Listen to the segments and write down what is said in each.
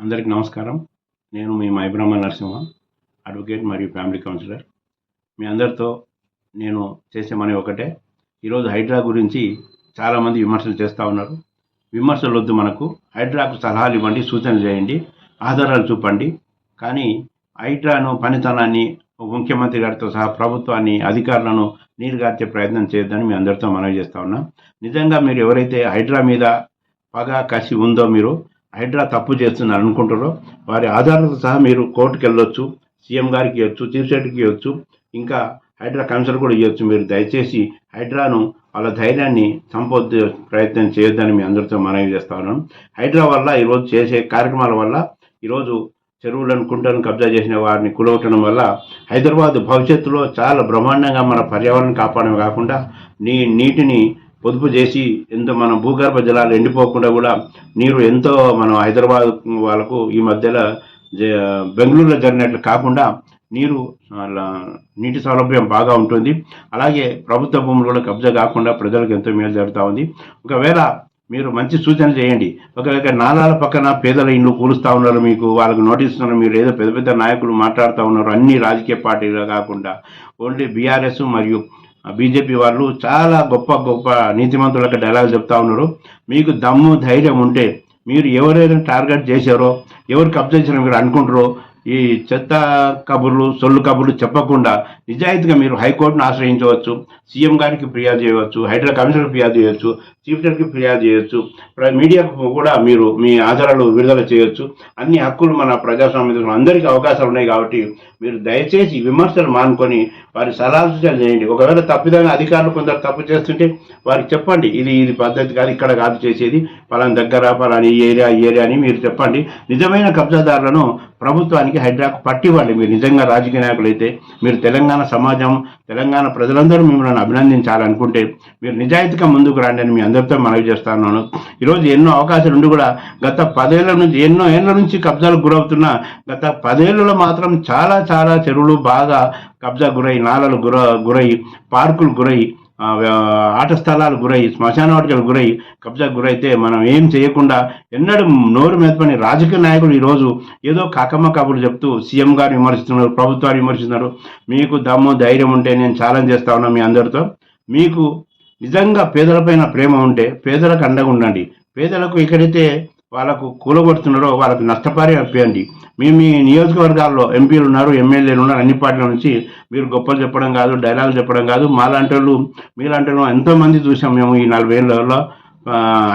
అందరికీ నమస్కారం. నేను మీ మైబ్రహ్మ నరసింహ, అడ్వకేట్ మరియు ఫ్యామిలీ కౌన్సిలర్. మీ అందరితో నేను చేసే మనవి ఒకటే. ఈరోజు హైడ్రా గురించి చాలామంది విమర్శలు చేస్తూ ఉన్నారు. విమర్శలు వద్దు, మనకు హైడ్రాకు సలహాలు ఇవ్వండి, సూచనలు చేయండి, ఆధారాలు చూపండి. కానీ హైడ్రాను పనితనాన్ని, ముఖ్యమంత్రి గారితో సహా ప్రభుత్వాన్ని, అధికారులను నీరుగార్చే ప్రయత్నం చేయొద్దని మీ అందరితో మనవి చేస్తూ ఉన్నాం. నిజంగా మీరు ఎవరైతే హైడ్రా మీద పగ, కసి ఉందో, మీరు హైడ్రా తప్పు చేస్తున్నారు అనుకుంటారో వారి ఆధారాలతో సహా మీరు కోర్టుకు వెళ్ళొచ్చు, సీఎం గారికి ఇవ్వచ్చు, చీఫ్ సెక్రటరీకి ఇవ్వచ్చు, ఇంకా హైడ్రా కమిషనర్ కూడా ఇవ్వచ్చు. మీరు దయచేసి హైడ్రాను వాళ్ళ ధైర్యాన్ని సంపొద్దే ప్రయత్నం చేయొద్దని మీ అందరితో మనవి చేస్తా ఉన్నాను. హైడ్రా వల్ల ఈరోజు చేసే కార్యక్రమాల వల్ల ఈరోజు చెరువులను, కుంటలను కబ్జా చేసిన వారిని కూలగొట్టడం వల్ల హైదరాబాద్ భవిష్యత్తులో చాలా బ్రహ్మాండంగా మన పర్యావరణం కాపాడమే కాకుండా నీటిని పొదుపు చేసి ఎంతో మన భూగర్భ జలాలు ఎండిపోకుండా కూడా నీరు ఎంతో మనం హైదరాబాద్ వాళ్ళకు ఈ మధ్యలో బెంగళూరులో జరిగినట్లు కాకుండా నీటి సౌలభ్యం బాగా ఉంటుంది. అలాగే ప్రభుత్వ భూములు కూడా కబ్జా కాకుండా ప్రజలకు ఎంతో మేలు జరుగుతూ ఉంది. ఒకవేళ మీరు మంచి సూచన చేయండి. ఒకవేళ నాలాల పక్కన పేదల ఇండ్లు కూలుస్తూ ఉన్నారు, మీకు వాళ్ళకు నోటీస్ ఉన్నారు, మీరు ఏదో పెద్ద పెద్ద నాయకులు మాట్లాడుతూ ఉన్నారు, అన్ని రాజకీయ పార్టీలు కాకుండా ఓన్లీ బీఆర్ఎస్ మరియు బీజేపీ వాళ్ళు చాలా గొప్ప గొప్ప నీతిమంతులకు డైలాగ్ చెప్తా ఉన్నారు. మీకు దమ్ము, ధైర్యం ఉంటే మీరు ఎవరైనా టార్గెట్ చేశారో, ఎవరు కబ్జా చేశారో మీరు అనుకుంటారో, ఈ చెత్త కబుర్లు, సొల్లు కబుర్లు చెప్పకుండా నిజాయితీగా మీరు హైకోర్టును ఆశ్రయించవచ్చు, సీఎం గారికి ఫిర్యాదు చేయవచ్చు, హైడ్రా కమిషనర్ ఫిర్యాదు చేయవచ్చు, చీఫ్ సెక్రటరీకి ఫిర్యాదు చేయవచ్చు, మీడియాకు కూడా మీరు మీ ఆధారాలు విడుదల చేయవచ్చు. అన్ని హక్కులు మన ప్రజాస్వామ్యంలో అందరికీ అవకాశాలు ఉన్నాయి. కాబట్టి మీరు దయచేసి విమర్శలు మానుకొని వారి సలహా సూచనలు చేయండి. ఒకవేళ తప్పిదంగా అధికారులు కొందరు తప్పు చేస్తుంటే వారికి చెప్పండి, ఇది పద్ధతి కాదు, ఇక్కడ కాదు చేసేది, పలానా దగ్గర, పలానా ఈ ఏరియా అని మీరు చెప్పండి. నిజమైన కబ్జాదారులను ప్రభుత్వానికి, హైడ్రాకు పట్టివ్వండి. మీరు నిజంగా రాజకీయ నాయకులు అయితే, మీరు తెలంగాణ సమాజం, తెలంగాణ ప్రజలందరూ మిమ్మల్ని అభినందించాలనుకుంటే మీరు నిజాయితీగా ముందుకు రండి అని మీ అందరితో మనవి చేస్తున్నాను. ఈరోజు ఎన్నో అవకాశాలు ఉండి కూడా గత 10 ఏళ్ల నుంచి, ఎన్నో ఏళ్ల నుంచి కబ్జాలకు గురవుతున్న గత 10 ఏళ్లలో మాత్రం చాలా చాలా చెరువులు బాగా కబ్జా గురై, నాలలు గురై, పార్కులు గురై, ఆట స్థలాలు గురై, శ్మశాన వాటికలు గురై, కబ్జా గురైతే మనం ఏం చేయకుండా ఎన్నడూ నోరు మెదపని రాజకీయ నాయకులు ఈరోజు ఏదో కాకమ్మ కబుర్లు చెప్తూ సీఎం గారిని విమర్శిస్తున్నారు, ప్రభుత్వాన్ని విమర్శిస్తున్నారు. మీకు దమ్ము, ధైర్యం ఉంటే నేను ఛాలెంజ్ చేస్తా ఉన్నా మీ అందరితో, మీకు నిజంగా పేదలపైన ప్రేమ ఉంటే పేదలకు అండగా ఉండండి. పేదలకు ఎక్కడైతే వాళ్ళకు కూలగొడుతున్నారో వాళ్ళకు నష్టపరిహారం ఇవ్వండి. మీ నియోజకవర్గాల్లో ఎంపీలు ఉన్నారు, ఎమ్మెల్యేలు ఉన్నారు, అన్ని పార్టీల నుంచి మీరు గొప్పలు చెప్పడం కాదు, డైలాగులు చెప్పడం కాదు. మాలాంటి వాళ్ళు, మీలాంటి వాళ్ళు ఎంతోమంది చూసాం మేము ఈ 40 ఏళ్ళలో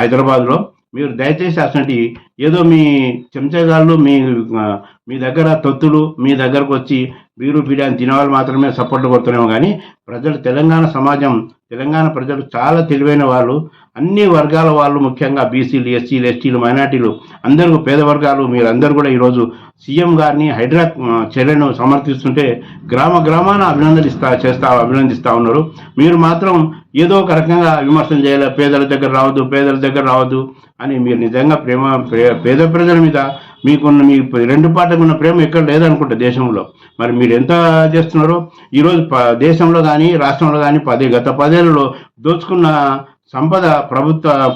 హైదరాబాద్లో. మీరు దయచేసి అసలు ఏదో మీ చెంచగాళ్ళు, మీ దగ్గర తొత్తులు మీ దగ్గరకు వచ్చి బీరు బిర్యానీ తినేవాళ్ళు మాత్రమే సపోర్ట్ కొడుతున్నామో కానీ ప్రజలు, తెలంగాణ సమాజం, తెలంగాణ ప్రజలు చాలా తెలివైన వాళ్ళు, అన్ని వర్గాల వాళ్ళు, ముఖ్యంగా బీసీలు, ఎస్సీలు, ఎస్టీలు, మైనార్టీలు, అందరూ పేద వర్గాలు, మీరందరూ కూడా ఈరోజు సీఎం గారిని, హైడ్రా చర్యను సమర్థిస్తుంటే గ్రామాన అభినందిస్తూ ఉన్నారు. మీరు మాత్రం ఏదో ఒక రకంగా విమర్శలు చేయాలి, పేదల దగ్గర రావద్దు అని. మీరు నిజంగా పేద ప్రజల మీద మీకున్న, మీ రెండు పాటకు ఉన్న ప్రేమ ఎక్కడ లేదనుకుంటా దేశంలో. మరి మీరు ఎంత చేస్తున్నారో ఈరోజు దేశంలో కానీ రాష్ట్రంలో కానీ గత 10 ఏళ్లలో దోచుకున్న సంపద,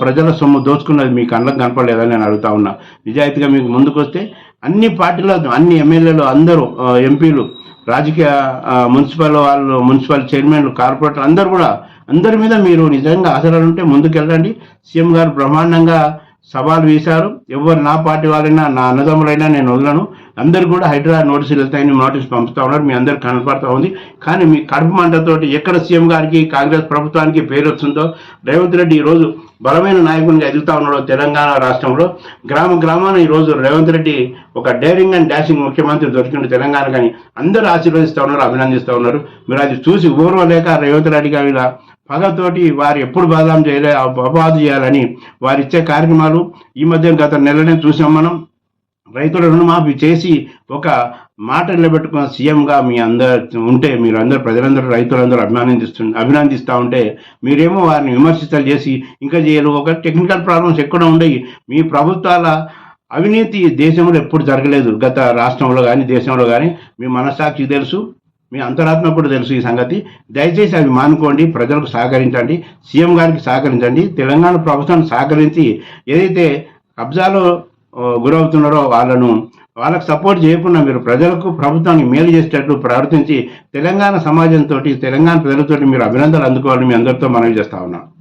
ప్రజల సొమ్ము దోచుకున్నది మీ కళ్ళకు కనపడలేదని నేను అడుగుతా ఉన్నా. నిజాయితీగా మీకు ముందుకు వస్తే అన్ని పార్టీల, అన్ని ఎమ్మెల్యేలు, అందరూ ఎంపీలు, రాజకీయ మున్సిపల్ చైర్మన్లు, కార్పొరేటర్లు అందరూ కూడా, అందరి మీద మీరు నిజంగా ఆశలు ఉంటే ముందుకెళ్ళండి. సీఎం గారు బ్రహ్మాండంగా సవాల్ వేశారు. ఎవరు నా పార్టీ వాళ్ళైనా, నా అన్నదమ్ములైనా నేను వదలను, అందరు కూడా హైడ్రా నోటీసులు వెళ్తాయని నోటీసు పంపుతా ఉన్నారు. మీ అందరికి కనపడతా ఉంది. కానీ మీ కడుపు మంటతోటి ఎక్కడ సీఎం గారికి, కాంగ్రెస్ ప్రభుత్వానికి పేరు వస్తుందో, రేవంత్ రెడ్డి ఈరోజు బలమైన నాయకునిగా ఎదుగుతా ఉన్నాడు. తెలంగాణ రాష్ట్రంలో గ్రామాన ఈరోజు రేవంత్ రెడ్డి ఒక డేరింగ్ అండ్ డాషింగ్ ముఖ్యమంత్రి దొరికిండు తెలంగాణ. కానీ అందరూ ఆశీర్వదిస్తూ ఉన్నారు, అభినందిస్తూ ఉన్నారు. మీరు అది చూసి ఊర్వలేక రేవంత్ రెడ్డి గారి పగతోటి వారు ఎప్పుడు అపవాదు చేయాలని వారు ఇచ్చే కార్యక్రమాలు ఈ మధ్య గత నెలనే చూసాం మనం. రైతుల రుణమాఫీ చేసి ఒక మాట నిలబెట్టుకున్న సీఎంగా మీ అందరు ఉంటే, మీరు అందరూ, ప్రజలందరూ, రైతులందరూ అభినందిస్తూ ఉంటే మీరేమో వారిని విమర్శించాలి చేసి ఇంకా చేయరు. ఒక టెక్నికల్ ప్రాబ్లమ్స్ ఎక్కడ ఉండయి. మీ ప్రభుత్వాల అవినీతి దేశంలో ఎప్పుడు జరగలేదు, గత రాష్ట్రంలో కానీ దేశంలో కానీ. మీ మనస్సాక్షి తెలుసు, మీ అంతరాత్మ కూడా తెలుసు ఈ సంగతి. దయచేసి అవి మానుకోండి, ప్రజలకు సహకరించండి, సీఎం గారికి సహకరించండి, తెలంగాణ ప్రభుత్వాన్ని సహకరించి ఏదైతే కబ్జాలో గురవుతున్నారో వాళ్ళకు సపోర్ట్ చేయకుండా మీరు ప్రజలకు ప్రభుత్వానికి మేలు చేసేటట్లు ప్రవర్తించి తెలంగాణ సమాజంతో తెలంగాణ ప్రజలతోటి మీరు అభినందనలు అందుకోవాలని మీ అందరితో మనవి చేస్తా ఉన్నాను.